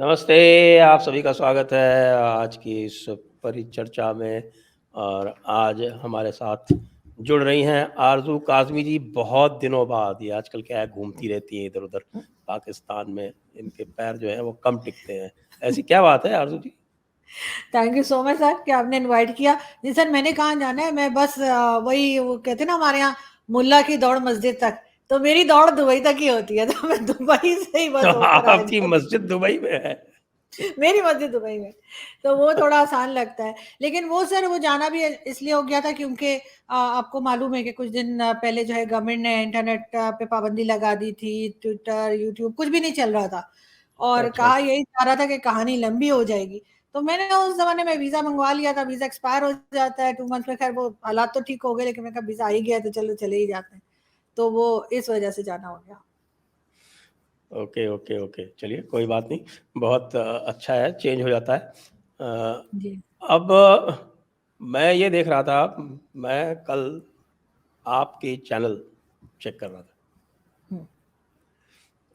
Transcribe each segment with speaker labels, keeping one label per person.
Speaker 1: नमस्ते, आप सभी का स्वागत है आज की इस परिचर्चा में। और आज हमारे साथ जुड़ रही हैं आरज़ू काज़मी जी। बहुत दिनों बाद, ये आजकल क्या है, घूमती रहती हैं इधर-उधर पाकिस्तान में, इनके पैर जो हैं वो कम टिकते हैं। ऐसी क्या बात है Arzoo ji?
Speaker 2: Thank you so much sir कि आपने इनवाइट किया। जी सर, मैंने कहाँ जाना है, मैं बस वही वो कहते हैं ना हमारे यहाँ, मुल्ला की दौड़ मस्जिद तक। तो मेरी दौड़ दुबई तक ही होती है, तो मैं दुबई से ही
Speaker 1: तो
Speaker 2: बस होकर आ
Speaker 1: आपकी
Speaker 2: जाती
Speaker 1: मस्जिद दुबई में है?
Speaker 2: हूँ। मेरी मस्जिद दुबई में, तो वो थोड़ा आसान लगता है। लेकिन वो सर, वो जाना भी इसलिए हो गया था क्योंकि आपको मालूम है कि कुछ दिन पहले जो है गवर्नमेंट ने इंटरनेट पे पाबंदी लगा दी थी। ट्विटर, यूट्यूब कुछ भी नहीं चल रहा था, और
Speaker 1: अच्छा,
Speaker 2: कहा
Speaker 1: अच्छा।
Speaker 2: यही जा रहा था कि कहानी लंबी हो जाएगी। तो मैंने उस ज़माने में वीज़ा मंगवा लिया था। वीज़ा एक्सपायर हो जाता है 2 मंथ्स में। ख़ैर वो हालात तो ठीक हो गए, लेकिन मैंने कहा वीज़ा आ ही गया है तो चलो चले ही जाते हैं। तो वो इस वज़ह से जाना हो गया।
Speaker 1: Okay, okay, okay. चलिए, कोई बात नहीं। बहुत अच्छा है, चेंज हो जाता है।
Speaker 2: जी।
Speaker 1: अब मैं ये देख रहा था, मैं कल आपके चैनल चेक कर रहा था।
Speaker 2: हुँ।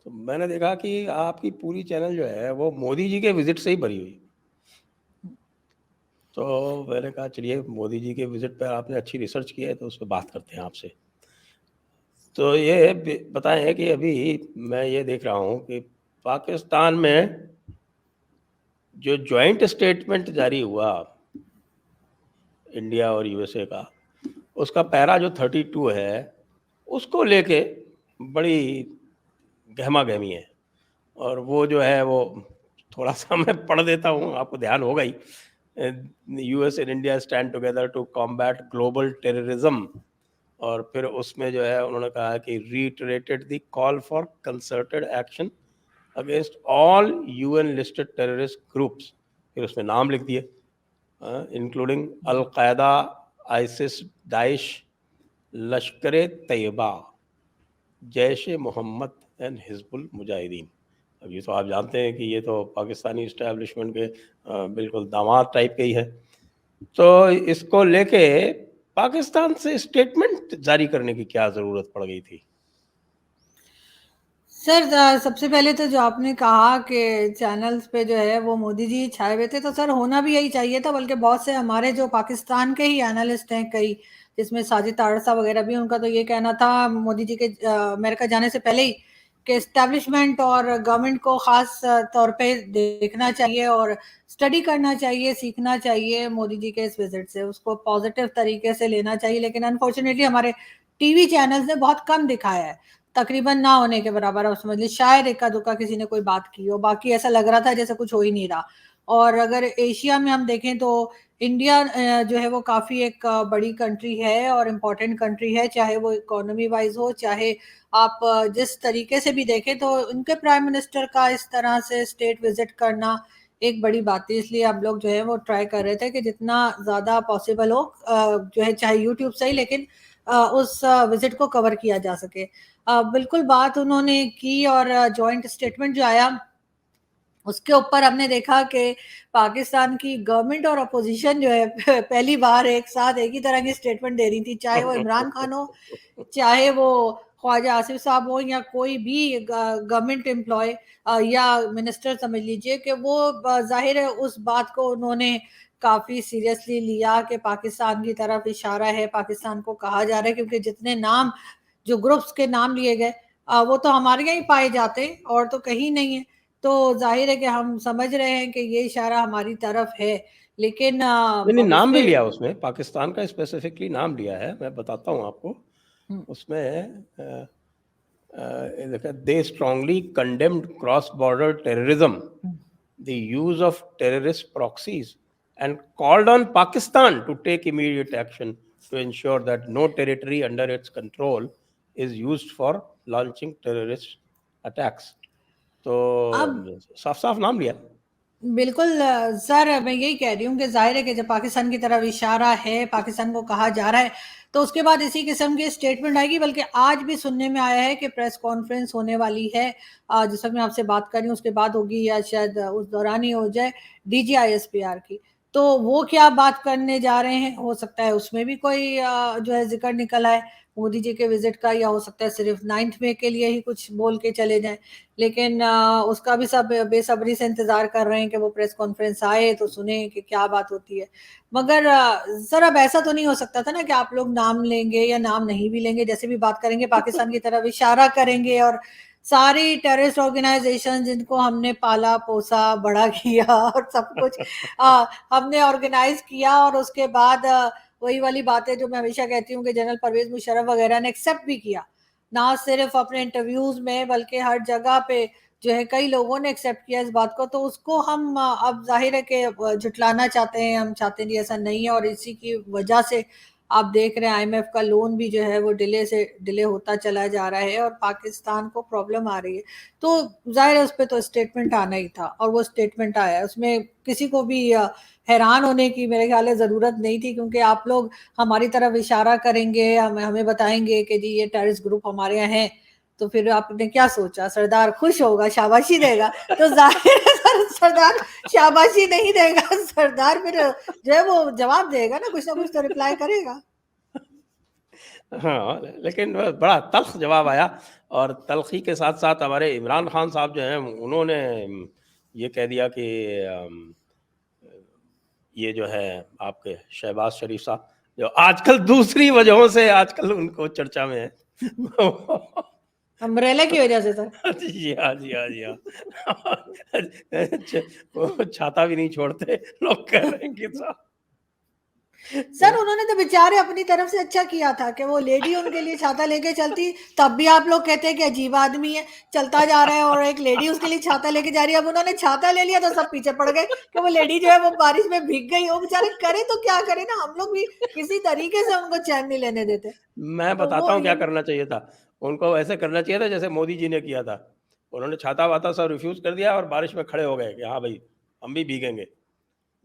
Speaker 1: तो मैंने देखा कि आपकी पूरी चैनल जो है वो मोदी जी के विज़िट से ही भरी हुई। तो मैंने कहा चलिए, मोदी जी के विज़िट पे आपने अच्छी रिसर्च की है तो उस पे बात करते हैं आपसे। तो ये बताएं कि अभी मैं ये देख रहा हूँ कि पाकिस्तान में जो जॉइंट स्टेटमेंट जारी हुआ इंडिया और यूएसए का, उसका पैरा जो 32 है, उसको लेके बड़ी गहमा-गहमी है। और वो जो है वो थोड़ा-सा मैं पढ़ देता हूँ, आपको ध्यान होगा ही। US and India stand together to combat global terrorism. और फिर उसमें जो है उन्होंने कहा कि reiterated the call for concerted action against all UN listed terrorist groups. फिर उसमें नाम लिख दिए, including al Qaeda, ISIS, Daesh, Lashkar Taiba, Jaish A Mohammad and Hizbul Mujahideen. अब ये तो आप जानते हैं कि ये तो पाकिस्तानी इस्टेब्लिशमेंट के बिल्कुल दामाद टाइप के ही है। तो इसको लेके पाकिस्तान से स्टेटमेंट जारी करने की क्या ज़रूरत पड़ गई थी?
Speaker 2: सर, सबसे पहले तो जो आपने कहा कि चैनल्स पे जो है वो मोदी जी छाए हुए थे, तो सर होना भी यही चाहिए था। बल्कि बहुत से हमारे जो पाकिस्तान के ही एनालिस्ट हैं कई, जिसमें साजिद तारसा वगैरह भी, उनका तो ये कहना था मोदी जी के अमेरिका जाने से पहले ही कि एस्टेब्लिशमेंट और गवर्नमेंट को ख़ास तौर पे देखना चाहिए और स्टडी करना चाहिए, सीखना चाहिए मोदी जी के इस विज़िट से। उसको पॉज़िटिव तरीके से लेना चाहिए, लेकिन अनफॉर्चुनेटली हमारे टीवी चैनल्स ने बहुत कम दिखाया है। तकरीबन ना होने के बराबर आप समझ लीजिए, शायद इक्का-दुक्का किसी ने कोई बात की हो, बाकी ऐसा लग रहा था जैसे कुछ हो ही नहीं रहा। और अगर एशिया में हम देखें तो इंडिया जो है वो काफ़ी एक बड़ी कंट्री है और इम्पोर्टेंट कंट्री है, चाहे वो इकोनॉमी वाइज़ हो, चाहे आप जिस तरीके से भी देखें, तो उनके प्राइम मिनिस्टर का इस तरह से स्टेट विज़िट करना एक बड़ी बात थी। इसलिए हम लोग जो है वो ट्राई कर रहे थे कि जितना ज़्यादा पॉसिबल हो जो है चाहे यूट्यूब से ही, लेकिन उस विज़िट को कवर किया जा सके। बिल्कुल बात उन्होंने की, और जॉइंट स्टेटमेंट जो आया उसके ऊपर हमने देखा कि पाकिस्तान की गवर्नमेंट और अपोजिशन जो है पहली बार एक साथ एक ही तरह की स्टेटमेंट दे रही थी, चाहे वो इमरान खान हो, चाहे वो ख्वाजा आसिफ साहब हो, या कोई भी गवर्नमेंट एम्प्लॉय या मिनिस्टर समझ लीजिए, कि वो जाहिर है उस बात को उन्होंने काफ़ी सीरियसली लिया कि पाकिस्तान की तरफ इशारा है, पाकिस्तान को कहा जा रहा है, क्योंकि जितने नाम, जो ग्रुप्स के नाम लिए गए, वो तो हमारे यहाँ ही पाए जाते हैं और तो कहीं नहीं है। तो ज़ाहिर है कि हम समझ रहे हैं कि ये इशारा हमारी तरफ है, लेकिन
Speaker 1: नहीं, नहीं,
Speaker 2: अब
Speaker 1: नाम भी
Speaker 2: उसमें
Speaker 1: लिया उसमें, पाकिस्तान का स्पेसिफिकली नाम लिया है, मैं बताता हूँ आपको।
Speaker 2: हुँ,
Speaker 1: उसमें देखा, they strongly condemned cross border terrorism,
Speaker 2: हुँ।
Speaker 1: the use of terrorist proxies, and called on Pakistan to take immediate action to ensure that no territory under its control is used for launching terrorist attacks. तो
Speaker 2: अब
Speaker 1: साफ साफ नाम लिया।
Speaker 2: बिल्कुल sir, मैं यही कह रही हूँ कि ज़ाहिर है कि जब पाकिस्तान की तरफ इशारा है, पाकिस्तान को कहा जा रहा है, तो उसके बाद इसी किस्म की स्टेटमेंट आएगी। बल्कि आज भी सुनने में आया है कि प्रेस कॉन्फ्रेंस होने वाली है, जिस वक़्त मैं आपसे बात कर रही हूँ उसके बाद होगी, या शायद उस दौरान ही हो जाए, डीजीआईएसपीआर की। तो वो क्या बात करने जा रहे हैं, हो सकता है उसमें भी कोई जो है जिक्र निकल आए मोदी जी के विजिट का, या हो सकता है सिर्फ 9 मई के लिए ही कुछ बोल के चले जाएं। लेकिन उसका भी सब बेसब्री से इंतजार कर रहे हैं कि वो प्रेस कॉन्फ्रेंस आए तो सुने कि क्या बात होती है। मगर सर अब ऐसा तो नहीं हो सकता था ना कि आप लोग नाम लेंगे या नाम नहीं भी लेंगे, जैसे भी बात करेंगे पाकिस्तान की तरफ इशारा करेंगे, और सारी टेररिस्ट ऑर्गेनाइजेशन जिनको हमने पाला पोसा बड़ा किया और सब कुछ हमने ऑर्गेनाइज किया, और उसके बाद वही वाली बातें जो मैं हमेशा कहती हूँ कि जनरल परवेज मुशर्रफ वगैरह ने एक्सेप्ट भी किया, ना सिर्फ अपने इंटरव्यूज में बल्कि हर जगह पे जो है कई लोगों ने एक्सेप्ट किया इस बात को। तो उसको हम अब जाहिर है कि झुटलाना चाहते हैं, हम चाहते हैं कि ऐसा नहीं है, और इसी की वजह से आप देख रहे हैं आईएमएफ का लोन भी जो है वो डिले होता चला जा रहा है और पाकिस्तान को प्रॉब्लम आ रही है। तो जाहिर है उस पर तो स्टेटमेंट आना ही था, और वो स्टेटमेंट आया, उसमें किसी को भी हैरान होने की मेरे ख्याल है ज़रूरत नहीं थी, क्योंकि आप लोग हमारी तरफ इशारा करेंगे, हमें बताएंगे कि जी ये टेररिस्ट ग्रुप हमारे यहाँ है, तो फिर आपने क्या सोचा सरदार खुश होगा, शाबाशी देगा? तो जाहिर है सरदार शाबाशी नहीं देगा, सरदार फिर जो है वो जवाब देगा ना कुछ तो रिप्लाई करेगा।
Speaker 1: हाँ, लेकिन बड़ा तल्ख़ जवाब आया, और तल्ख़ी के साथ-साथ हमारे इमरान खान साहब जो हैं उन्होंने ये कह दिया कि ये जो है आपके शहबाज शरीफ साहब, जो आजकल दूसरी वजहों से आजकल उनको चर्चा में है।
Speaker 2: अम्ब्रेला की वजह से सर।
Speaker 1: जी हाँ, जी हाँ, जी हाँ। वो छाता भी नहीं छोड़ते, लोग कह रहे हैं कि साहब
Speaker 2: सर उन्होंने तो बेचारे अपनी तरफ से अच्छा किया था कि वो लेडी उनके लिए छाता लेके चलती, तब भी आप लोग कहते हैं कि अजीब आदमी है, चलता जा रहा है और एक लेडी उसके लिए छाता लेके जा रही है। अब उन्होंने छाता ले लिया तो सब पीछे पड़ गए कि वो लेडी जो है वो बारिश में भीग गई, वो बेचारे करे तो क्या करे ना, हम लोग भी किसी तरीके से उनको चैन नहीं लेने देते।
Speaker 1: मैं
Speaker 2: तो
Speaker 1: बताता
Speaker 2: वो
Speaker 1: हूँ क्या
Speaker 2: ये
Speaker 1: करना चाहिए था। उनको ऐसे करना चाहिए था जैसे मोदी जी ने किया था। उन्होंने छाता-वाता सब रिफ्यूज़ कर दिया और बारिश में खड़े हो गए कि हाँ भाई, हम भी भीगेंगे।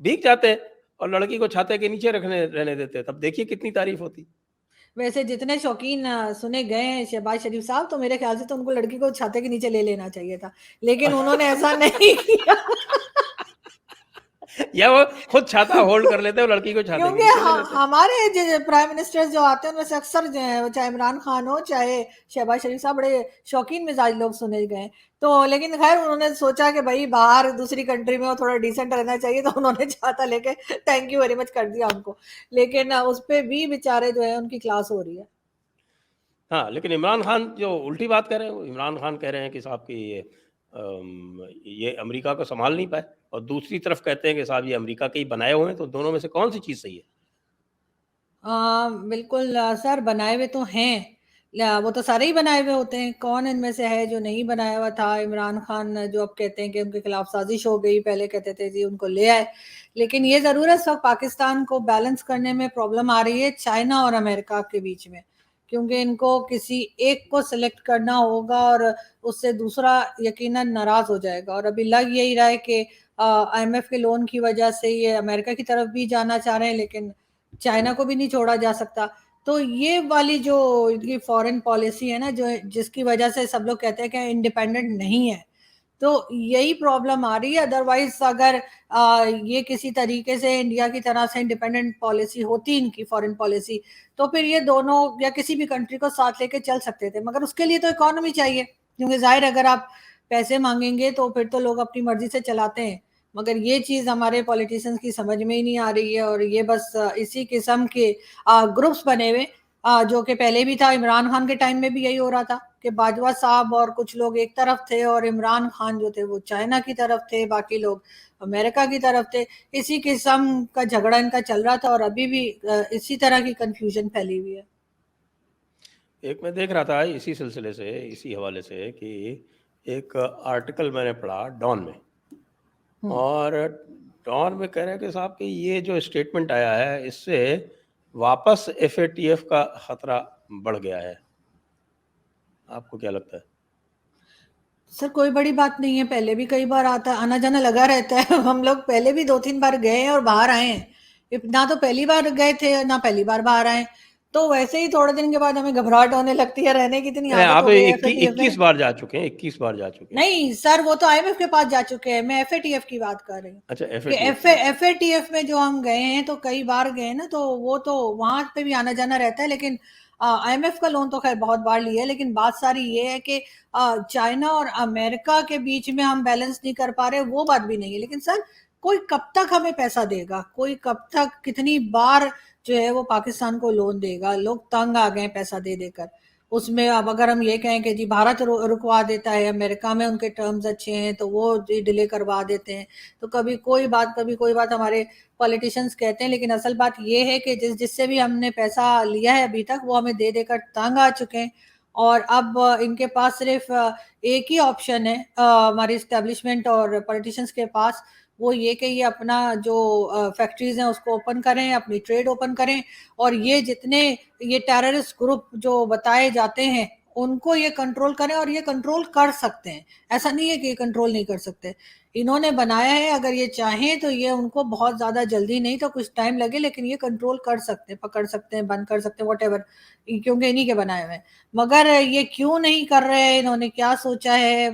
Speaker 1: भीग जाते और लड़की को छाते के नीचे रखने रहने देते, तब देखिए कितनी तारीफ़ होती।
Speaker 2: वैसे जितने शौकीन सुने गए हैं शहबाज शरीफ साहब, तो मेरे ख्याल से तो उनको लड़की को छाते के नीचे ले लेना चाहिए था, लेकिन उन्होंने ऐसा नहीं किया।
Speaker 1: या वो खुद छाता होल्ड कर लेते और लड़की को छाते के
Speaker 2: क्योंकि
Speaker 1: नीचे ले लेते।
Speaker 2: हमारे प्राइम मिनिस्टर जो आते हैं उनमें से अक्सर जो है चाहे इमरान खान हो चाहे शहबाज शरीफ साहब बड़े शौकीन मिजाज लोग सुने गए। तो लेकिन खैर उन्होंने सोचा कि भाई बाहर दूसरी कंट्री में वो थोड़ा डिसेंट रहना चाहिए, तो उन्होंने छाता लेके थैंक यू वेरी मच कर दिया उनको, लेकिन उस पे भी बेचारे जो है उनकी क्लास हो रही है।
Speaker 1: हाँ, लेकिन इमरान खान जो उल्टी बात कह रहे हैं, वो इमरान खान कह रहे हैं कि साहब कि ये अमेरिका को सँभाल नहीं पाए, और दूसरी तरफ कहते हैं कि साहब ये अमेरिका के ही बनाए हुए हैं, तो दोनों में से कौन-सी चीज़ सही है?
Speaker 2: बिल्कुल सर बनाए हुए तो हैं। वो तो सारे ही बनाए हुए होते हैं, कौन इनमें से है जो नहीं बनाया हुआ था? इमरान खान जो अब कहते हैं कि उनके खिलाफ साजिश हो गई, पहले कहते थे जी उनको ले आए। लेकिन ये ज़रूर है इस वक़्त पाकिस्तान को बैलेंस करने में प्रॉब्लम आ रही है चाइना और अमेरिका के बीच में। क्योंकि इनको किसी एक को सेलेक्ट करना होगा और उससे दूसरा यकीनन नाराज़ हो जाएगा, और अभी लग यही रहा है कि आईएमएफ के लोन की वजह से ये अमेरिका की तरफ भी जाना चाह रहे हैं, लेकिन चाइना को भी नहीं छोड़ा जा सकता। तो ये वाली जो इनकी फॉरेन पॉलिसी है ना, जो जिसकी वजह से सब लोग कहते हैं कि इंडिपेंडेंट नहीं है, तो यही प्रॉब्लम आ रही है। अदरवाइज अगर ये किसी तरीके से इंडिया की तरह से इंडिपेंडेंट पॉलिसी होती इनकी फॉरेन पॉलिसी, तो फिर ये दोनों या किसी भी कंट्री को साथ लेके चल सकते थे, मगर उसके लिए तो इकोनॉमी चाहिए, क्योंकि जाहिर अगर आप पैसे मांगेंगे तो फिर तो लोग अपनी मर्जी से चलाते हैं। मगर ये चीज़ हमारे पॉलिटिशियंस की समझ में ही नहीं आ रही है, और ये बस इसी किस्म के ग्रुप्स बने हुए, जो कि पहले भी था, इमरान खान के टाइम में भी यही हो रहा था कि बाजवा साहब और कुछ लोग एक तरफ थे और इमरान खान जो थे वो चाइना की तरफ थे, बाकी लोग अमेरिका की तरफ थे। इसी किस्म का झगड़ा इनका चल रहा था, और अभी भी इसी तरह की कंफ्यूजन फैली हुई है।
Speaker 1: एक मैं देख रहा था इसी सिलसिले से, इसी हवाले से कि एक आर्टिकल मैंने पढ़ा डॉन में,
Speaker 2: हम्म।
Speaker 1: और डॉन में कह रहे हैं कि साहब कि ये जो स्टेटमेंट आया है, इससे वापस एफएटीएफ का खतरा बढ़ गया है। आपको क्या लगता है?
Speaker 2: सर कोई बड़ी बात नहीं है, पहले भी कई बार आता आना जाना लगा रहता है। हम लोग पहले भी 2-3 बार गए हैं और बाहर आए हैं। ना तो पहली बार गए थे ना पहली बार बाहर आए। तो वैसे ही थोड़े दिन के बाद हमें घबराहट होने लगती है, रहने की इतनी आदत
Speaker 1: आप
Speaker 2: हो गई है एफएटीएफ
Speaker 1: 21
Speaker 2: में।
Speaker 1: बार जा चुके हैं, 21 बार जा चुके हैं।
Speaker 2: नहीं सर, वो तो आईएमएफ के पास जा चुके हैं, मैं एफएटीएफ की बात कर रही हूँ
Speaker 1: अच्छा,
Speaker 2: कि
Speaker 1: एफएटीएफ की बात।
Speaker 2: एफएटीएफ में जो हम गए हैं तो कई बार गए ना, तो वो तो वहां पे भी आना जाना रहता है, लेकिन आईएमएफ का लोन तो खैर बहुत बार लिया है। लेकिन बात सारी ये है कि चाइना और अमेरिका के बीच में हम बैलेंस नहीं कर पा रहे, वो बात भी नहीं है। लेकिन सर, कोई कब तक हमें पैसा देगा, कोई कब तक, कितनी बार जो है वो पाकिस्तान को लोन देगा? लोग तंग आ गए पैसा दे देकर। उसमें अब अगर हम ये कहें कि जी भारत रुकवा देता है, अमेरिका में उनके टर्म्स अच्छे हैं तो वो डिले करवा देते हैं, तो कभी कोई बात, कभी कोई बात हमारे पॉलिटिशियंस कहते हैं। लेकिन असल बात ये है कि जिससे भी हमने पैसा लिया है अभी तक, वो हमें दे देकर तंग आ चुके हैं। और अब इनके पास सिर्फ एक ही ऑप्शन है, हमारी इस्टेब्लिशमेंट और पॉलिटिशियंस के पास, वो ये कि ये अपना जो फैक्ट्रीज हैं उसको ओपन करें, अपनी ट्रेड ओपन करें, और ये जितने ये टेररिस्ट ग्रुप जो बताए जाते हैं उनको ये कंट्रोल करें। और ये कंट्रोल कर सकते हैं, ऐसा नहीं है कि ये कंट्रोल नहीं कर सकते। इन्होंने बनाया है, अगर ये चाहें तो ये उनको बहुत ज्यादा जल्दी नहीं तो कुछ टाइम लगे, लेकिन ये कंट्रोल कर सकते हैं, पकड़ सकते हैं, बंद कर सकते हैं, वॉटेवर, क्योंकि इन्हीं के बनाए हुए हैं। मगर ये क्यों नहीं कर रहे हैं, इन्होंने क्या सोचा है,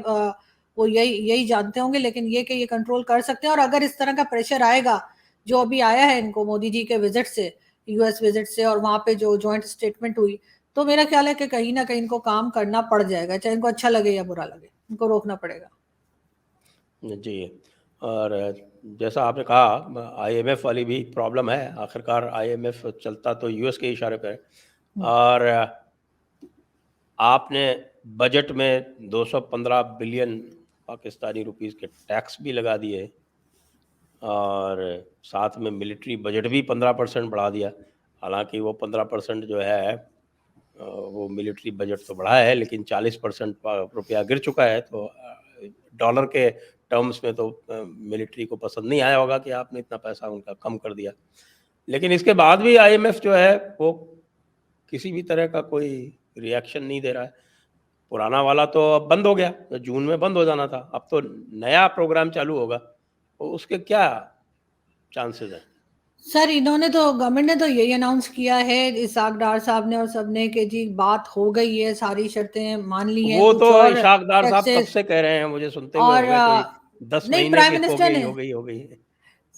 Speaker 2: वो यही यही जानते होंगे। लेकिन ये कि ये कंट्रोल कर सकते हैं, और अगर इस तरह का प्रेशर आएगा जो अभी आया है इनको मोदी जी के विजिट से, यूएस विजिट से, और वहां पे जो जॉइंट स्टेटमेंट हुई, तो मेरा ख्याल है कि कहीं ना कहीं इनको काम करना पड़ जाएगा, चाहे इनको अच्छा लगे या बुरा लगे, इनको रोकना पड़ेगा।
Speaker 1: जी। और जैसा आपने कहा, आईएमएफ वाली भी प्रॉब्लम है। आखिरकार आईएमएफ चलता तो यूएस के इशारे पर है। और आपने बजट में 215 बिलियन पाकिस्तानी रुपीस के टैक्स भी लगा दिए, और साथ में मिलिट्री बजट भी 15% बढ़ा दिया। हालांकि वो 15% जो है, वो मिलिट्री बजट तो बढ़ा है, लेकिन 40% रुपया गिर चुका है। तो डॉलर के टर्म्स में तो मिलिट्री को पसंद नहीं आया होगा कि आपने इतना पैसा उनका कम कर दिया। लेकिन इसके बाद भी आईएमएफ जो है वो किसी भी तरह का कोई रिएक्शन नहीं दे रहा है। पुराना वाला तो अब बंद हो गया, तो जून में बंद हो जाना था। अब तो नया प्रोग्राम चालू होगा, तो उसके क्या चांसेस हैं?
Speaker 2: सर, इन्होंने तो, गवर्नमेंट ने तो यही अनाउंस किया है, इसाक डार साहब ने और सबने, कि जी बात हो गई है, सारी शर्तें मान ली हैं,
Speaker 1: वो तो
Speaker 2: कुछ और
Speaker 1: इशाक डार साहब कब
Speaker 2: टैक्सेस।
Speaker 1: से कह रहे हैं, मुझे सुनते हुए
Speaker 2: और
Speaker 1: हो गए कोई 10
Speaker 2: नहीं,
Speaker 1: महीने
Speaker 2: प्राइम
Speaker 1: के, हो
Speaker 2: मिनिस्टर
Speaker 1: गई
Speaker 2: ने,
Speaker 1: हो गई हो गई है।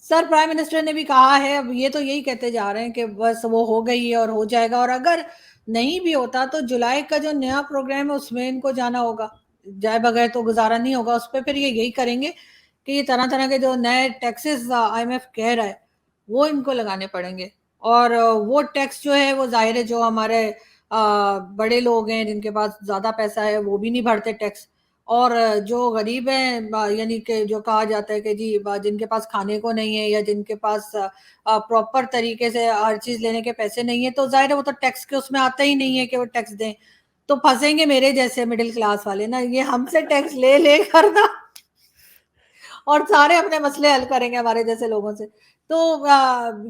Speaker 2: सर प्राइम मिनिस्टर ने भी कहा है, अब ये तो यही कहते जा रहे हैं कि बस वो हो गई है और हो जाएगा। और अगर नहीं भी होता तो जुलाई का जो नया प्रोग्राम है उसमें इनको जाना होगा, जाए बगैर तो गुजारा नहीं होगा। उस पर फिर ये यही करेंगे कि ये तरह तरह के जो नए टैक्सेस आईएमएफ कह रहा है वो इनको लगाने पड़ेंगे। और वो टैक्स जो है वो जाहिर है जो हमारे बड़े लोग हैं जिनके पास ज्यादा पैसा है वो भी नहीं भरते टैक्स। और जो गरीब हैं, यानी कि जो कहा जाता है कि जी जिनके पास खाने को नहीं है, या जिनके पास प्रॉपर तरीके से हर चीज लेने के पैसे नहीं है, तो जाहिर है वो तो टैक्स के उसमें आता ही नहीं है कि वो टैक्स दें। तो फंसेंगे मेरे जैसे मिडिल क्लास वाले ना, ये हमसे टैक्स ले ले कर ना, और सारे अपने मसले हल करेंगे हमारे जैसे लोगों से। तो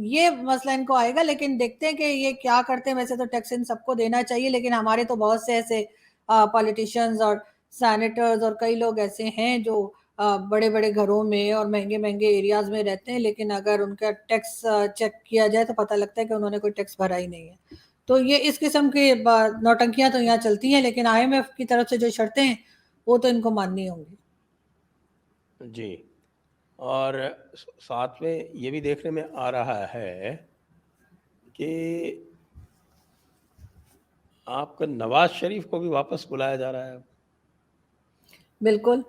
Speaker 2: ये मसला इनको आएगा। लेकिन देखते हैं कि ये क्या करते हैं। वैसे तो टैक्स इन सबको देना चाहिए, लेकिन हमारे तो बहुत से ऐसे पॉलिटिशियंस और सैनेटर्स और कई लोग ऐसे हैं जो बड़े बड़े घरों में और महंगे महंगे एरियाज में रहते हैं, लेकिन अगर उनका टैक्स चेक किया जाए तो पता लगता है कि उन्होंने कोई टैक्स भरा ही नहीं है। तो ये इस किस्म की नौटंकियां तो यहाँ चलती हैं, लेकिन आईएमएफ की तरफ से जो शर्तें हैं वो तो इनको माननी होंगी।
Speaker 1: जी। और साथ में ये भी देखने में आ रहा है कि आपका नवाज शरीफ को भी वापस बुलाया जा रहा है।
Speaker 2: बिल्कुल,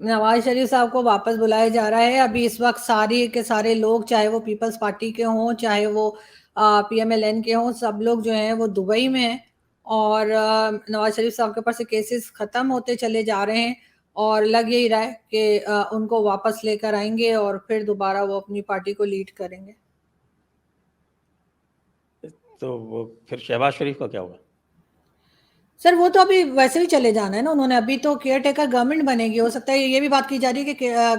Speaker 2: नवाज शरीफ साहब को वापस बुलाया जा रहा है। अभी इस वक्त सारे के सारे लोग, चाहे वो पीपल्स पार्टी के हों, चाहे वो पीएमएलएन के हों, सब लोग जो हैं वो दुबई में हैं। और नवाज शरीफ साहब के ऊपर से केसेस खत्म होते चले जा रहे हैं, और लग यही रहा है कि उनको वापस लेकर आएंगे और फिर दोबारा वो अपनी पार्टी को लीड करेंगे।
Speaker 1: तो वो फिर शहबाज शरीफ का क्या होगा?
Speaker 2: सर वो तो अभी वैसे भी चले जाना है ना उन्होंने, अभी तो केयर टेकर गवर्नमेंट बनेगी। हो सकता है ये भी बात की जा रही है कि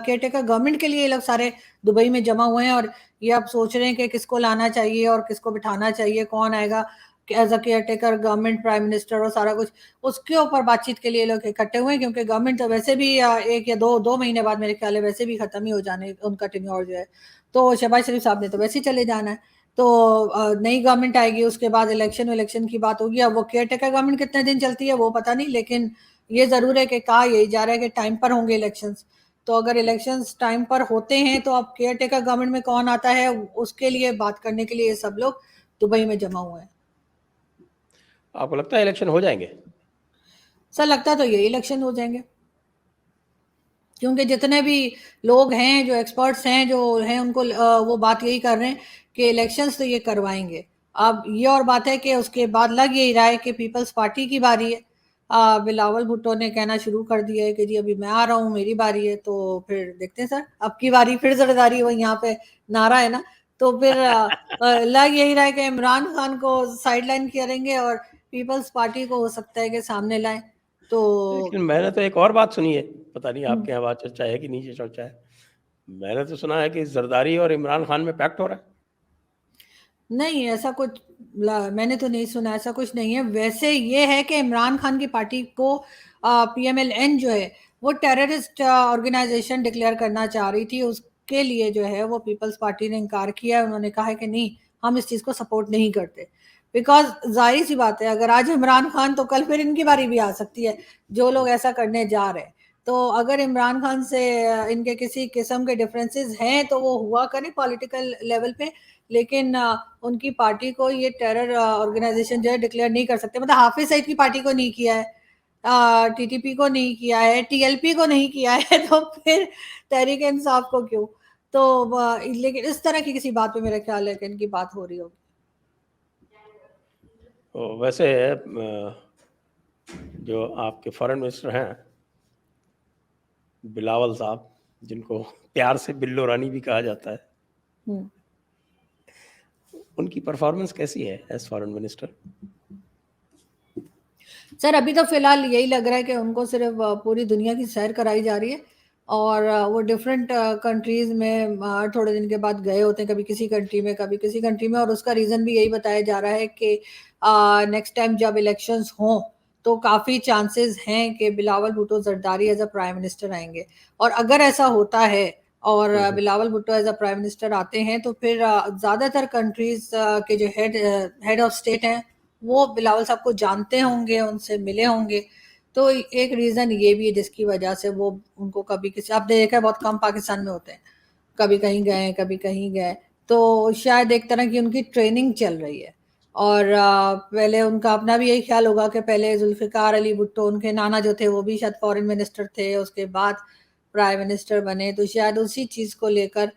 Speaker 2: केयर टेकर गवर्नमेंट के लिए ये लोग सारे दुबई में जमा हुए हैं, और ये अब सोच रहे हैं कि किसको लाना चाहिए और किसको बिठाना चाहिए, कौन आएगा as a caretaker government, prime minister और सारा कुछ। उसके ऊपर बातचीत के लिए ये लोग इकट्ठे हुए हैं, क्योंकि गवर्नमेंट तो वैसे भी एक या दो महीने बाद मेरे ख्याल है वैसे भी खत्म ही हो जाने उनका टेन्योर जो है। तो शहबाज शरीफ साहब ने तो वैसे ही चले जाना है। तो नई गवर्नमेंट आएगी, उसके बाद इलेक्शन की बात होगी। अब वो केयर टेकर गवर्नमेंट कितने दिन चलती है वो पता नहीं, लेकिन ये जरूर है कि कहा यही जा रहा है कि टाइम पर होंगे इलेक्शंस। तो अगर इलेक्शंस टाइम पर होते हैं तो अब केयर टेकर गवर्नमेंट में कौन आता है, उसके लिए बात करने के लिए ये सब लोग दुबई में जमा हुए हैं।
Speaker 1: आपको लगता है इलेक्शन हो जाएंगे?
Speaker 2: सर लगता तो यही इलेक्शन हो जाएंगे, क्योंकि जितने भी लोग हैं जो एक्सपर्ट्स हैं जो हैं उनको वो बात यही कर रहे हैं कि इलेक्शंस तो ये करवाएंगे। अब ये और बात है कि उसके बाद लग यही रहा है कि पीपल्स पार्टी की बारी है। बिलावल भुट्टो ने कहना शुरू कर दिया है कि जी अभी मैं आ रहा हूँ, मेरी बारी है। तो फिर देखते हैं सर, अब की बारी फिर जरदारी, वो यहाँ पे नारा है ना। तो फिर लग यही रहा है कि इमरान खान को साइडलाइन करेंगे और पीपल्स पार्टी को हो सकता है कि सामने लाएं। तो
Speaker 1: लेकिन मैंने तो एक और बात सुनी है, पता नहीं आपके यहाँ बात चर्चा है कि नीचे चर्चा है। मैंने तो सुना है कि जरदारी और इमरान खान में पैक्ट हो रहा है।
Speaker 2: नहीं ऐसा कुछ मैंने तो नहीं सुना, ऐसा कुछ नहीं है। वैसे ये है कि इमरान खान की पार्टी को पीएमएलएन जो है वो टेररिस्ट ऑर्गेनाइजेशन डिक्लेयर करना चाह रही थी। उसके लिए जो है वो पीपल्स पार्टी ने इनकार किया है। उन्होंने कहा है कि नहीं, हम इस चीज को सपोर्ट नहीं करते। बिकॉज जाहिर सी बात है, अगर आज इमरान खान तो कल फिर इनकी बारी भी आ सकती है, जो लोग ऐसा करने जा रहे हैं। तो अगर इमरान खान से इनके किसी किस्म के डिफरेंसेस हैं तो वो हुआ करें पॉलिटिकल लेवल पे, लेकिन उनकी पार्टी को ये टेरर ऑर्गेनाइजेशन जो है डिक्लेयर नहीं कर सकते। मतलब हाफिज सईद की पार्टी को नहीं किया है, टीटीपी को नहीं किया है, टीएलपी को नहीं किया है, तो फिर तहरीक इंसाफ को क्यों। तो लेकिन इस तरह की किसी बात पे मेरा ख्याल है कि इनकी बात हो रही होगी।
Speaker 1: तो वैसे जो आपके फॉरेन मिनिस्टर हैं बिलावल साहब, जिनको प्यार से बिल्लो रानी भी कहा जाता है, उनकी परफॉर्मेंस कैसी है एज फॉरेन मिनिस्टर?
Speaker 2: सर अभी तो फिलहाल यही लग रहा है कि उनको सिर्फ पूरी दुनिया की सैर कराई जा रही है। और वो डिफरेंट कंट्रीज में थोड़े दिन के बाद गए होते हैं, कभी किसी कंट्री में कभी किसी कंट्री में। और उसका रीजन भी यही बताया जा रहा है कि नेक्स्ट टाइम जब इलेक्शंस हों तो काफी चांसेस हैं कि Bilawal Bhutto Zardari as a prime minister आएंगे। और अगर ऐसा होता है और Bilawal Bhutto as a prime minister आते हैं तो फिर ज्यादातर कंट्रीज के जो हेड ऑफ स्टेट हैं वो बिलावल साहब को जानते होंगे, उनसे मिले होंगे। तो एक रीजन ये भी है जिसकी वजह से वो उनको कभी किसी, आप देखा बहुत कम पाकिस्तान में होते हैं, कभी कहीं गए कभी कहीं गए। तो शायद एक तरह की उनकी ट्रेनिंग चल रही है। और पहले उनका अपना भी यही ख्याल होगा कि पहले जुल्फिकार अली भुट्टो उनके नाना जो थे वो भी शायद फॉरेन मिनिस्टर थे, उसके बाद प्राइम मिनिस्टर बने। तो शायद उसी चीज को लेकर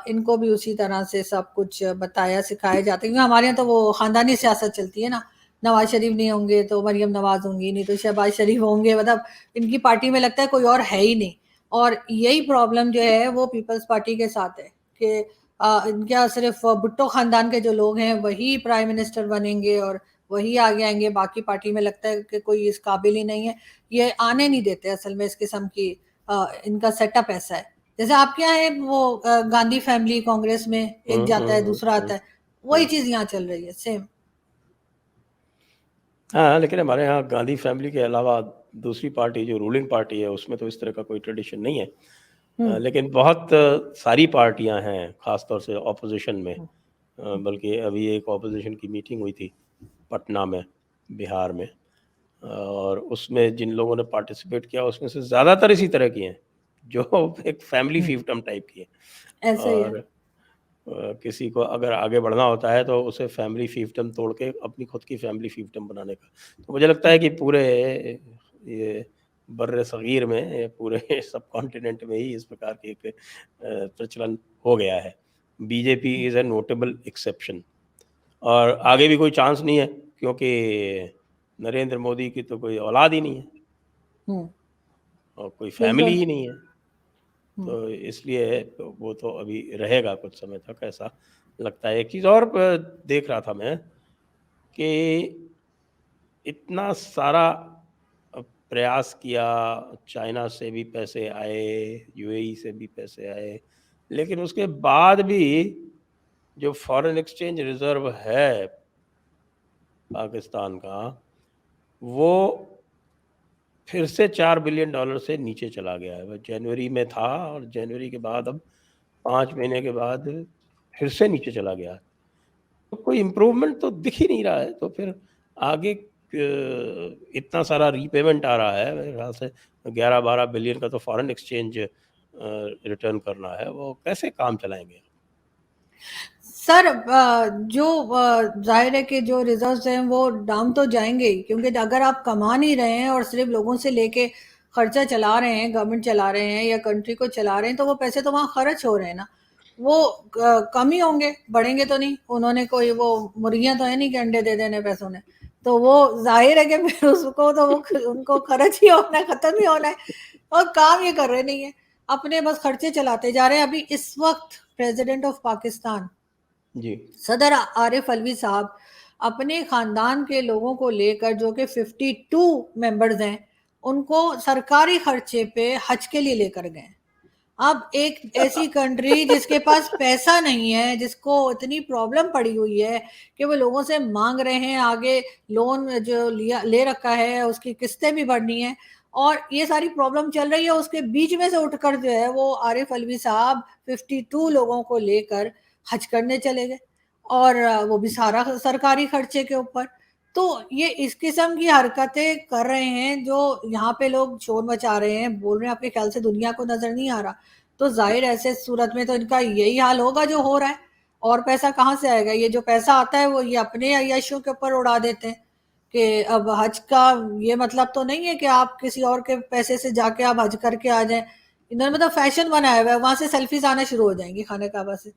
Speaker 2: इनको भी उसी तरह से सब कुछ बताया सिखाया जाता है। क्योंकि हमारे यहाँ तो वो खानदानी सियासत चलती है ना, नवाज शरीफ नहीं होंगे तो मरियम नवाज होंगी, नहीं तो शहबाज शरीफ होंगे। मतलब इनकी पार्टी में लगता है कोई और है ही नहीं। और यही प्रॉब्लम जो है वो पीपल्स पार्टी के साथ है कि इनका सिर्फ भुट्टो खानदान के जो लोग हैं वही प्राइम मिनिस्टर बनेंगे और वही आगे आएंगे। बाकी पार्टी में लगता है कि कोई इस काबिल ही नहीं है, ये आने नहीं देते असल में इस किस्म की। इनका सेटअप ऐसा है। जैसे आपके यहाँ है वो गांधी फैमिली कांग्रेस में, एक जाता है दूसरा आता है, वही चीज यहाँ चल रही है सेम।
Speaker 1: हाँ, लेकिन हमारे यहाँ गांधी फैमिली के अलावा दूसरी पार्टी जो रूलिंग पार्टी है उसमें तो इस तरह का कोई ट्रेडिशन नहीं है। लेकिन बहुत सारी पार्टियां हैं खासतौर से ऑपोजिशन में। बल्कि अभी एक ऑपोजिशन की मीटिंग हुई थी पटना में, बिहार में। और उसमें जिन लोगों ने पार्टिसिपेट किया उसमें से ज़्यादातर इसी तरह की हैं जो एक फैमिली फिefdom टाइप की है।
Speaker 2: ऐसा ही है।
Speaker 1: और किसी को अगर आगे बढ़ना होता है तो उसे फैमिली fiefdom तोड़ के अपनी खुद की फैमिली fiefdom बनाने का। तो मुझे लगता है कि पूरे ये बर्रे सग़ीर में, ये पूरे सब कॉन्टिनेंट में ही इस प्रकार की एक प्रचलन हो गया है। BJP is a notable exception. और आगे भी कोई चांस नहीं है क्योंकि नरेंद्र मोदी की तो कोई औलाद ही नहीं है
Speaker 2: हम्म,
Speaker 1: और कोई फैमिली
Speaker 2: बिल्कुल।
Speaker 1: ही नहीं है। तो इसलिए तो वो तो अभी रहेगा कुछ समय तक, ऐसा लगता है। एक चीज़ और देख रहा था मैं कि इतना सारा प्रयास किया, चाइना से भी पैसे आए, यूएई से भी पैसे आए, लेकिन उसके बाद भी जो फॉरेन एक्सचेंज रिजर्व है पाकिस्तान का, वो फिर से $4 बिलियन से नीचे चला गया है। वो जनवरी में था और जनवरी के बाद अब 5 महीने के बाद फिर से नीचे चला गया। कोई इम्प्रूवमेंट तो दिख ही नहीं रहा है, तो फिर आगे इतना सारा रीपेमेंट आ रहा है, मेरे ख्याल से 11-12 बिलियन का तो फॉरेन एक्सचेंज रिटर्न करना है, वो कैसे काम चलाएंगे?
Speaker 2: सर जो जाहिर है कि जो रिजर्व्स हैं वो डाउन तो जाएंगे ही, क्योंकि अगर आप कमा नहीं रहे हैं और सिर्फ लोगों से लेके खर्चा चला रहे हैं, गवर्नमेंट चला रहे हैं या कंट्री को चला रहे हैं, तो वो पैसे तो वहाँ खर्च हो रहे हैं ना, वो कम ही होंगे, बढ़ेंगे तो नहीं। उन्होंने कोई वो मुर्गियां तो है नहीं कि अंडे दे देने पैसों ने, तो वो जाहिर है कि फिर उसको तो वो उनको खर्च ही होना है, खत्म ही होना है, और काम ये कर रहे नहीं है, अपने बस खर्चे चलाते जा रहे हैं। अभी इस वक्त प्रेसिडेंट ऑफ पाकिस्तान
Speaker 1: जी।
Speaker 2: सदर आरिफ अलवी साहब अपने खानदान के लोगों को लेकर, जो कि 52 मेंबर्स हैं, उनको सरकारी खर्चे पे हज के लिए लेकर गए। अब एक ऐसी कंट्री जिसके पास पैसा नहीं है, जिसको इतनी प्रॉब्लम पड़ी हुई है कि वो लोगों से मांग रहे हैं, आगे लोन जो लिया ले रखा है उसकी किस्तें भी भरनी है, और ये सारी प्रॉब्लम चल रही है, उसके बीच में से उठकर जो है वो आरिफ अलवी साहब 52 लोगों को लेकर हज करने चले गए, और वो भी सारा सरकारी खर्चे के ऊपर। तो ये इस किस्म की हरकतें कर रहे हैं, जो यहाँ पे लोग शोर मचा रहे हैं, बोल रहे हैं, आपके ख्याल से दुनिया को नजर नहीं आ रहा? तो जाहिर ऐसे सूरत में तो इनका यही हाल होगा जो हो रहा है, और पैसा कहाँ से आएगा? ये जो पैसा आता है वो ये अपने अय्याशियों के ऊपर उड़ा देते हैं, कि अब हज का ये मतलब तो नहीं है कि आप किसी और के पैसे से जाके आप हज करके आ जाएं। इन्होंने मतलब फैशन बनाया हुआ है, वहां से सेल्फीज आना शुरू हो जाएंगी खाने काबा से,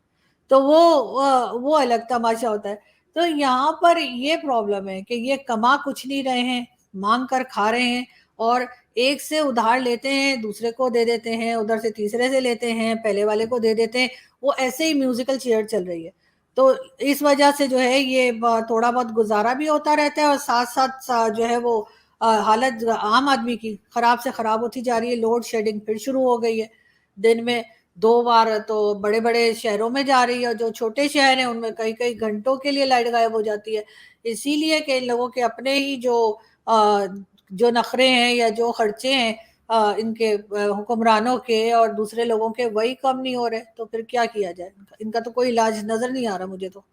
Speaker 2: तो वो अलग तमाशा होता है। तो यहाँ पर ये प्रॉब्लम है कि ये कमा कुछ नहीं रहे हैं, मांग कर खा रहे हैं, और एक से उधार लेते हैं, दूसरे को दे देते हैं, उधर से तीसरे से लेते हैं, पहले वाले को दे देते हैं, वो ऐसे ही म्यूजिकल चेयर चल रही है। तो इस वजह से जो है ये थोड़ा बहुत गुजारा भी होता रहता है, और साथ साथ जो है वो हालत आम आदमी की खराब से खराब होती जा रही है। लोड शेडिंग फिर शुरू हो गई है, दिन में 2 बार तो बड़े बड़े शहरों में जा रही है, और जो छोटे शहर हैं उनमें कई कई घंटों के लिए लाइट गायब हो जाती है, इसीलिए कि इन लोगों के अपने ही जो नखरे हैं या जो खर्चे हैं इनके हुक्मरानों के और दूसरे लोगों के, वही कम नहीं हो रहे, तो फिर क्या किया जाए? इनका तो कोई इलाज नजर नहीं आ रहा मुझे तो।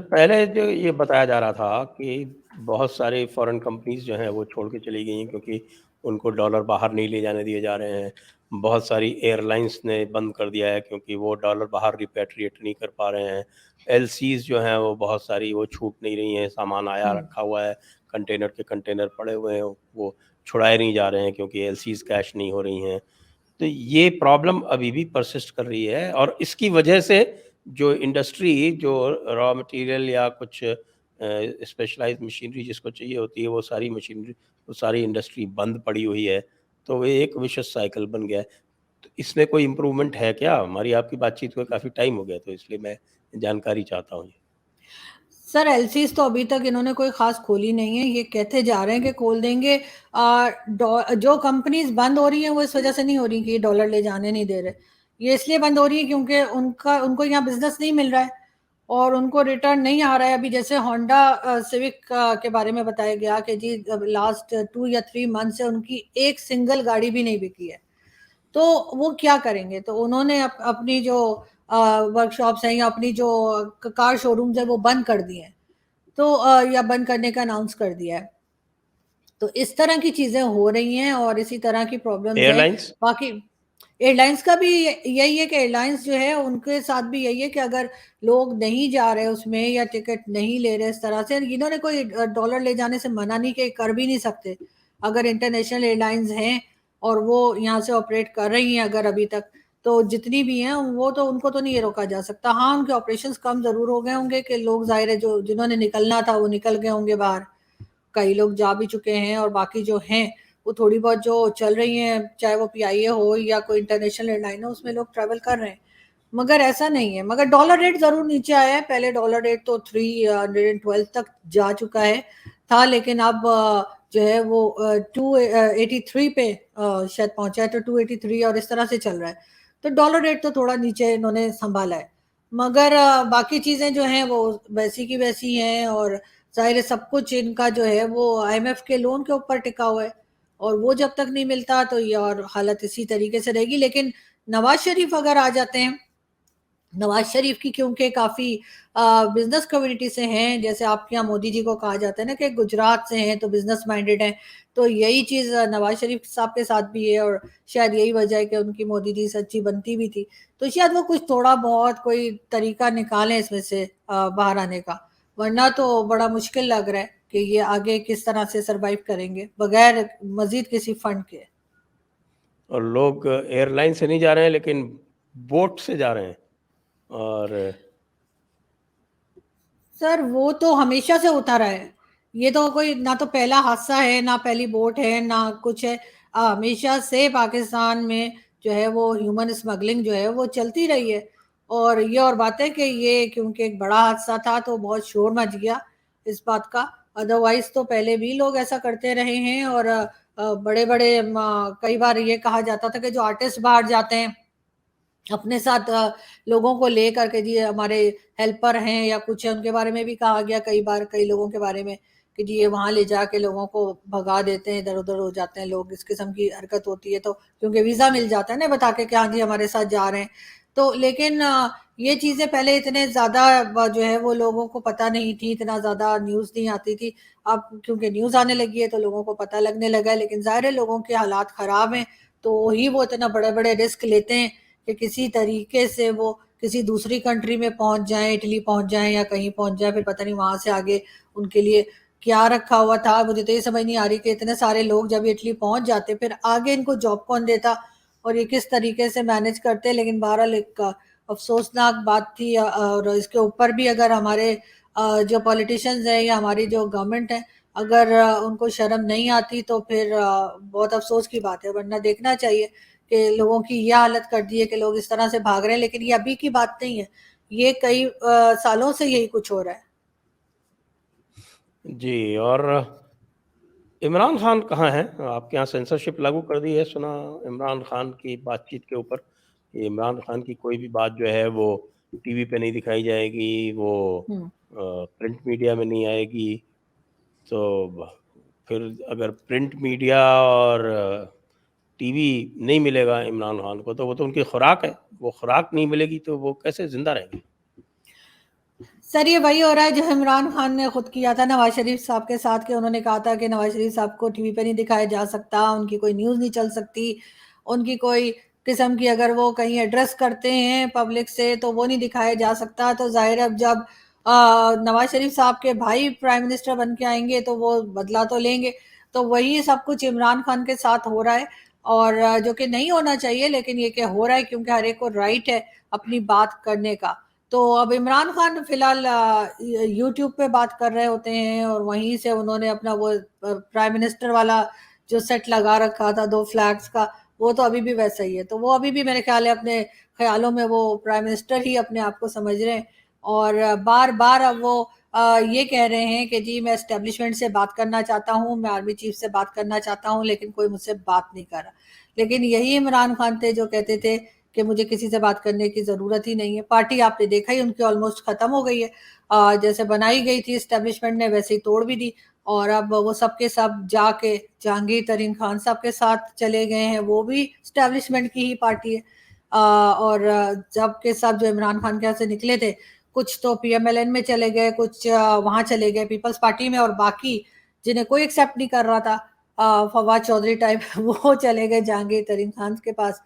Speaker 1: पहले जो ये बताया जा रहा था कि बहुत सारी फॉरेन कंपनीज जो हैं वो छोड़ के चली गई हैं, क्योंकि उनको डॉलर बाहर नहीं ले जाने दिए जा रहे हैं। बहुत सारी एयरलाइंस ने बंद कर दिया है, क्योंकि वो डॉलर बाहर रिपेट्रिएट नहीं कर पा रहे हैं। एलसीज जो हैं वो बहुत सारी वो छूट नहीं रही हैं, सामान आया
Speaker 2: हम्म।
Speaker 1: रखा हुआ है, कंटेनर के कंटेनर पड़े हुए हैं, वो छुड़ाए नहीं जा रहे हैं, क्योंकि एलसीज कैश नहीं हो रही हैं। तो ये प्रॉब्लम अभी भी परसिस्ट कर रही है, और इसकी वजह से जो इंडस्ट्री, जो रॉ मटेरियल या कुछ स्पेशलाइज्ड मशीनरी जिसको चाहिए होती है, वो सारी मशीनरी, वो सारी इंडस्ट्री बंद पड़ी हुई है। तो वो एक विशेष साइकिल बन गया है। तो इसमें कोई इम्प्रूवमेंट है क्या? हमारी आपकी बातचीत को काफ़ी टाइम हो गया, तो इसलिए मैं जानकारी चाहता हूँ।
Speaker 2: सर एलसीज तो अभी तक इन्होंने कोई खास खोली नहीं है, ये कहते जा रहे हैं कि खोल देंगे। जो कंपनीज बंद हो रही हैं वो इस वजह से नहीं हो रही कि ये डॉलर ले जाने नहीं दे रहे, ये इसलिए बंद हो रही है क्योंकि उनको यहाँ बिजनेस नहीं मिल रहा है, और उनको रिटर्न नहीं आ रहा है। अभी जैसे होंडा सिविक के बारे में बताया गया कि जी लास्ट 2 या 3 मंथ से उनकी एक सिंगल गाड़ी भी नहीं बिकी है, तो वो क्या करेंगे? तो उन्होंने अपनी जो वर्कशॉप्स हैं या अपनी जो कार शोरूम्स है वो बंद कर दिए हैं, तो या बंद करने का अनाउंस कर दिया है। तो इस तरह की चीजें हो रही हैं, और इसी तरह की प्रॉब्लम्स हैं।
Speaker 1: एयरलाइंस?
Speaker 2: बाकी एयरलाइंस का भी यही है कि एयरलाइंस जो है उनके साथ भी यही है कि अगर लोग नहीं जा रहे उसमें या टिकट नहीं ले रहे, इस तरह से इन्होंने कोई डॉलर ले जाने से मना नहीं, कि कर भी नहीं सकते। अगर इंटरनेशनल एयरलाइंस हैं और वो यहाँ से ऑपरेट कर रही हैं अगर अभी तक, तो जितनी भी हैं वो तो उनको तो नहीं ये रोका जा सकता। हाँ, उनके ऑपरेशंस कम जरूर हो गए होंगे कि लोग जाहिर है जो जिन्होंने निकलना था वो निकल गए होंगे बाहर, कई लोग जा भी चुके हैं, और बाकी जो हैं वो थोड़ी बहुत जो चल रही हैं, चाहे वो पीआईए हो या कोई इंटरनेशनल एयरलाइन हो, उसमें लोग ट्रैवल कर रहे हैं। मगर ऐसा नहीं है, मगर डॉलर रेट जरूर नीचे आया है। पहले डॉलर रेट तो 312 तक जा चुका है था, लेकिन अब जो है वो 283 पे शायद पहुंचा है, तो 283 और इस तरह से चल रहा है। तो डॉलर रेट तो थोड़ा नीचे इन्होंने संभाला है, मगर बाकी चीजें जो हैं वो वैसी की वैसी हैं, और जाहिर है सब कुछ इनका जो है वो आईएमएफ के लोन के ऊपर टिका हुआ है, और वो जब तक नहीं मिलता तो ये और हालत इसी तरीके से रहेगी। लेकिन नवाज शरीफ अगर आ जाते हैं नवाज शरीफ की क्योंकि काफ़ी बिजनेस कम्युनिटी से हैं, जैसे आपके यहाँ मोदी जी को कहा जाता है ना कि गुजरात से हैं तो बिजनेस माइंडेड हैं, तो यही चीज़ नवाज शरीफ साहब के साथ भी है और शायद यही वजह है कि उनकी मोदी जी सच्ची बनती भी थी, तो शायद वो कुछ थोड़ा बहुत कोई तरीका निकालें इसमें से बाहर आने का, वरना तो बड़ा मुश्किल लग रहा है कि ये आगे किस तरह से सरवाइव करेंगे बगैर मजीद किसी फंड के।
Speaker 1: और लोग एयरलाइन से नहीं जा रहे हैं लेकिन बोट से जा रहे हैं। और
Speaker 2: सर वो तो हमेशा से होता रहा है, ये तो कोई ना तो पहला हादसा है ना पहली बोट है ना कुछ है, हमेशा से पाकिस्तान में जो है वो ह्यूमन स्मगलिंग जो है वो चलती रही है। और ये और बात है कि ये क्योंकि एक बड़ा हादसा था तो बहुत शोर मच गया इस बात का, अदरवाइज तो पहले भी लोग ऐसा करते रहे हैं। और बड़े बड़े कई बार ये कहा जाता था कि जो आर्टिस्ट बाहर जाते हैं अपने साथ लोगों को लेकर के जी हमारे हेल्पर हैं या कुछ है, उनके बारे में भी कहा गया कई बार कई लोगों के बारे में कि जी ये वहां ले जाके लोगों को भगा देते हैं, इधर उधर हो जाते हैं लोग, इस किस्म की हरकत होती है, तो क्योंकि वीजा मिल जाता है ना बता के कि हाँ जी हमारे साथ जा रहे हैं। तो लेकिन ये चीजें पहले इतने ज्यादा जो है वो लोगों को पता नहीं थी, इतना ज्यादा न्यूज नहीं आती थी। अब क्योंकि न्यूज आने लगी है तो लोगों को पता लगने लगा है, लेकिन जाहिर है लोगों के हालात खराब हैं तो ही वो इतना बड़े बड़े रिस्क लेते हैं कि किसी तरीके से वो किसी दूसरी कंट्री में पहुंच जाएं, इटली पहुंच जाएं या कहीं पहुंच जाएं, फिर पता नहीं वहां से आगे उनके लिए क्या रखा हुआ था। मुझे तो ये समझ नहीं आ रही कि इतने सारे लोग जब इटली पहुंच जाते फिर आगे इनको जॉब कौन देता और ये किस तरीके से मैनेज करते। लेकिन बहरहाल एक अफसोसनाक बात थी। और इसके ऊपर भी अगर हमारे जो पॉलिटिशियंस हैं या हमारी जो गवर्नमेंट है अगर उनको शर्म नहीं आती तो फिर बहुत अफसोस की बात है, वरना देखना चाहिए कि लोगों की यह हालत कर दी है कि लोग इस तरह से भाग रहे हैं। लेकिन ये अभी की बात नहीं है, ये कई सालों से यही कुछ हो रहा है।
Speaker 1: जी, और इमरान खान कहाँ हैं? आपके यहाँ सेंसरशिप लागू कर दी है सुना इमरान खान की बातचीत के ऊपर। इमरान खान की कोई भी बात जो है वो टीवी पे नहीं दिखाई जाएगी, वो
Speaker 2: हम्म।
Speaker 1: प्रिंट मीडिया में नहीं आएगी। तो फिर अगर प्रिंट मीडिया और टीवी नहीं मिलेगा इमरान खान को तो वो तो उनकी खुराक है, वो खुराक नहीं मिलेगी तो वो कैसे जिंदा रहेंगे?
Speaker 2: सर ये वही हो रहा है जो इमरान खान ने खुद किया था नवाज शरीफ साहब के साथ, कि उन्होंने कहा था कि नवाज शरीफ साहब को टीवी पे नहीं दिखाया जा सकता, उनकी कोई न्यूज़ नहीं चल सकती, उनकी कोई किस्म की अगर वो कहीं एड्रेस करते हैं पब्लिक से तो वो नहीं दिखाया जा सकता। तो जाहिर है अब जब नवाज शरीफ साहब के भाई प्राइम मिनिस्टर बन के आएंगे तो वो बदला तो लेंगे। तो वही सब कुछ इमरान खान के साथ हो रहा है। और जो कि नहीं होना चाहिए लेकिन ये क्या हो रहा है क्योंकि हर एक को राइट है अपनी बात करने का। तो अब इमरान खान फिलहाल यूट्यूब पे बात कर रहे होते हैं और वहीं से उन्होंने अपना वो प्राइम मिनिस्टर वाला जो सेट लगा रखा था दो फ्लैग्स का, वो तो अभी भी वैसा ही है। तो वो अभी भी मेरे ख्याल है अपने ख्यालों में वो प्राइम मिनिस्टर ही अपने आप को समझ रहे हैं। और बार बार अब वो ये कह रहे हैं कि जी मैं एस्टेब्लिशमेंट से बात करना चाहता हूँ, मैं आर्मी चीफ से बात करना चाहता हूँ, लेकिन कोई मुझसे बात नहीं कर रहा। लेकिन यही इमरान खान थे जो कहते थे कि मुझे किसी से बात करने की ज़रूरत ही नहीं है। पार्टी आपने देखा ही उनकी ऑलमोस्ट ख़त्म हो गई है। जैसे बनाई गई थी एस्टेब्लिशमेंट ने वैसे ही तोड़ भी दी। और अब वो सब के सब जाके जहांगीर तरीन खान साहब के साथ चले गए हैं, वो भी एस्टेब्लिशमेंट की ही पार्टी है। और जब के सब जो इमरान खान के यहाँ से निकले थे कुछ तो पीएमएलएन में चले गए, कुछ वहां चले गए पीपल्स पार्टी में, और बाकी जिन्हें कोई एक्सेप्ट नहीं कर रहा था फवाद चौधरी टाइप वो चले गए जहांगीर तरीन खान के पास।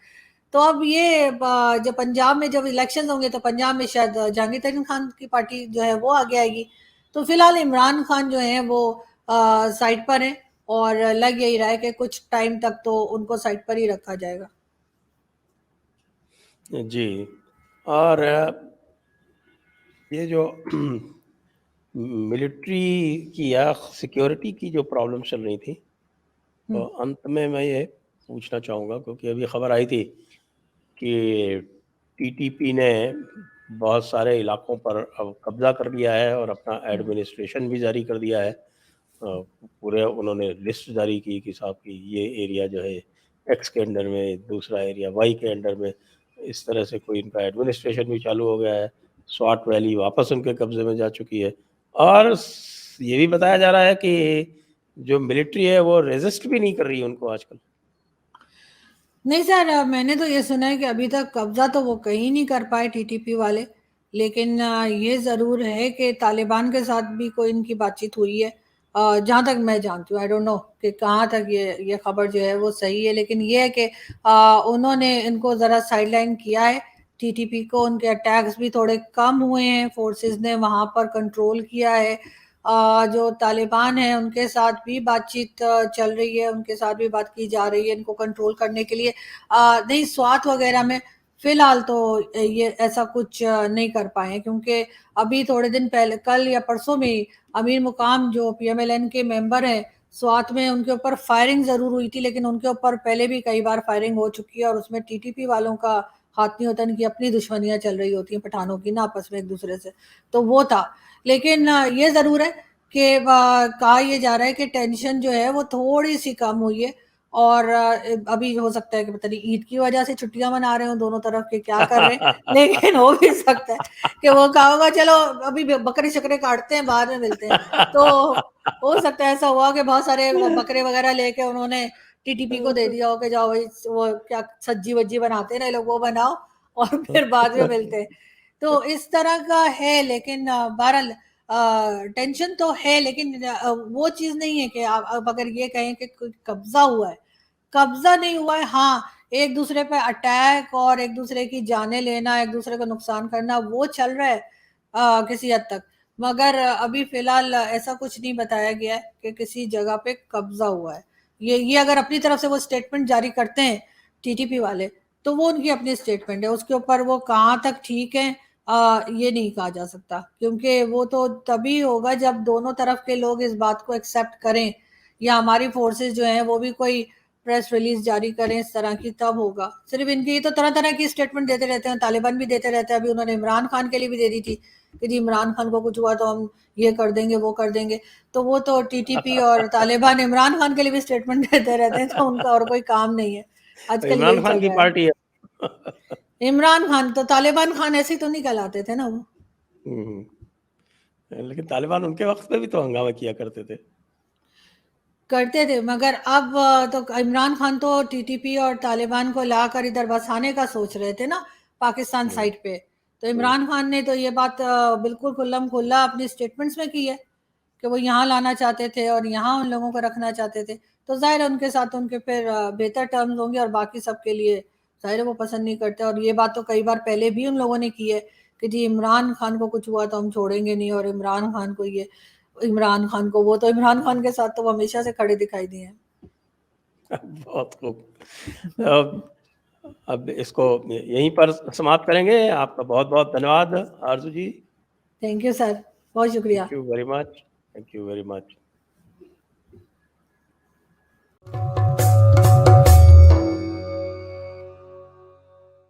Speaker 2: तो अब ये जब पंजाब में जब इलेक्शन होंगे तो पंजाब में शायद जहांगीर तरीन खान की पार्टी जो है वो आगे आएगी। तो फिलहाल इमरान खान जो है वो साइड पर है और लग यही रहा है कि कुछ टाइम तक तो उनको साइड पर ही रखा जाएगा।
Speaker 1: जी, और ये जो मिलिट्री की या सिक्योरिटी की जो प्रॉब्लम चल रही थी, तो
Speaker 2: हम्म।
Speaker 1: अंत में मैं ये पूछना चाहूँगा क्योंकि अभी खबर आई थी कि टीटीपी ने बहुत सारे इलाकों पर अब कब्जा कर लिया है और अपना
Speaker 2: हम्म।
Speaker 1: एडमिनिस्ट्रेशन भी जारी कर दिया है। पूरे उन्होंने लिस्ट जारी की कि साहब कि ये एरिया जो है एक्स के अंडर में, दूसरा एरिया वाई के अंडर में, इस तरह से कोई इनका एडमिनिस्ट्रेशन भी चालू हो गया है। स्वाट वैली वापस उनके कब्जे में जा चुकी है और ये भी बताया जा रहा है कि जो मिलिट्री है वो रेजिस्ट भी नहीं कर रही है उनको आजकल।
Speaker 2: नहीं सर, मैंने तो ये सुना है कि अभी तक कब्जा तो वो कहीं नहीं कर पाए टीटीपी वाले, लेकिन ये ज़रूर है कि तालिबान के साथ भी कोई इनकी बातचीत हुई है। जहाँ तक मैं जानती हूँ, आई डोंट नो कि कहाँ तक ये खबर जो है वो सही है, लेकिन ये है कि उन्होंने इनको ज़रा साइडलाइन किया है टीटीपी को। उनके अटैक्स भी थोड़े कम हुए हैं, फोर्सेस ने वहाँ पर कंट्रोल किया है। जो तालिबान है उनके साथ भी बातचीत चल रही है, उनके साथ भी बात की जा रही है इनको कंट्रोल करने के लिए। नहीं, स्वात वगैरह में फिलहाल तो ये ऐसा कुछ नहीं कर पाए हैं, क्योंकि अभी थोड़े दिन पहले, कल या परसों में ही अमीर मुकाम जो पीएमएलएन के मेंबर हैं, स्वात में उनके ऊपर फायरिंग जरूर हुई थी, लेकिन उनके ऊपर पहले भी कई बार फायरिंग हो चुकी है, और उसमें टीटीपी वालों का हाथ नहीं होता, इनकी अपनी दुश्मनियां चल रही होती हैं पठानों की ना आपस में एक दूसरे से। तो वो था, लेकिन ये जरूर है कि कहा यह जा रहा है कि टेंशन जो है वो थोड़ी सी कम हुई है। और अभी हो सकता है कि पता नहीं ईद की वजह से छुट्टियां मना रहे हो दोनों तरफ के, क्या कर रहे हैं, लेकिन हो भी सकता है कि वो कहा होगा चलो अभी बकरे शकरे काटते हैं, बाद में मिलते हैं। तो हो सकता है ऐसा हुआ कि बहुत सारे बकरे वगैरह लेके उन्होंने टीटीपी को दे दिया हो कि जाओ भाई, वो क्या सब्जी वज्जी बनाते हैं ना ये लोग, वो बनाओ और फिर बाद में मिलते हैं। तो इस तरह का है, लेकिन बहरहाल टेंशन तो है, लेकिन वो चीज नहीं है कि आप अब अगर ये कहें कि कोई कब्जा हुआ है, कब्जा नहीं हुआ है। हाँ, एक दूसरे पे अटैक और एक दूसरे की जाने लेना, एक दूसरे को नुकसान करना, वो चल रहा है किसी हद तक। मगर अभी फिलहाल ऐसा कुछ नहीं बताया गया है कि किसी जगह पे कब्जा हुआ है। ये अगर अपनी तरफ से वो स्टेटमेंट जारी करते हैं टीटीपी वाले, तो वो उनकी अपनी स्टेटमेंट है, उसके ऊपर वो कहाँ तक ठीक है ये नहीं कहा जा सकता, क्योंकि वो तो तभी होगा जब दोनों तरफ के लोग इस बात को एक्सेप्ट करें, या हमारी फोर्सेस जो हैं वो भी कोई प्रेस रिलीज जारी करें इस तरह की, तब होगा। सिर्फ इनकी तो तरह तरह की स्टेटमेंट देते रहते हैं, तालिबान भी देते रहते हैं। अभी उन्होंने इमरान खान के लिए भी दे दी थी कि जी इमरान खान को कुछ हुआ तो हम ये कर देंगे वो कर देंगे। तो वो तो टीटीपी और तालिबान इमरान खान के लिए भी स्टेटमेंट देते रहते हैं, तो उनका और कोई काम नहीं है,
Speaker 1: तो
Speaker 2: आजकल
Speaker 1: इमरान
Speaker 2: यही
Speaker 1: खान
Speaker 2: चल
Speaker 1: की
Speaker 2: रहा है।
Speaker 1: पार्टी है।
Speaker 2: इमरान खान तो तालिबान खान ऐसे ही तो नहीं कहलाते थे ना वो।
Speaker 1: लेकिन तालिबान उनके वक्त में भी तो हंगामा किया करते थे।
Speaker 2: करते थे, मगर अब तो इमरान खान तो टीटीपी और तालिबान को लाकर इधर बसाने का सोच रहे थे ना, पाकिस्तान
Speaker 1: हम्म,
Speaker 2: साइड पे। तो
Speaker 1: हम्म।
Speaker 2: इमरान खान ने तो ये बात बिल्कुल खुल्लम खुल्ला अपनी स्टेटमेंट्स में की है कि वो यहाँ लाना चाहते थे और यहाँ उन लोगों को रखना चाहते थे। तो जाहिर है उनके साथ उनके फिर बेहतर टर्म्स होंगे, और बाकी सबके लिए जाहिर है वो पसंद नहीं करते। और ये बात तो कई बार पहले भी उन लोगों ने की है कि जी इमरान खान को कुछ हुआ तो हम छोड़ेंगे नहीं, और इमरान खान को ये, इमरान खान को वो, तो इमरान खान के साथ तो वो हमेशा से खड़े दिखाई दिए हैं।
Speaker 1: बहुत खूब। अब अब इसको यहीं पर समाप्त करेंगे। आपका बहुत बहुत धन्यवाद आरजू जी।
Speaker 2: थैंक यू सर, बहुत शुक्रिया।
Speaker 1: Thank you very much. Thank you very much.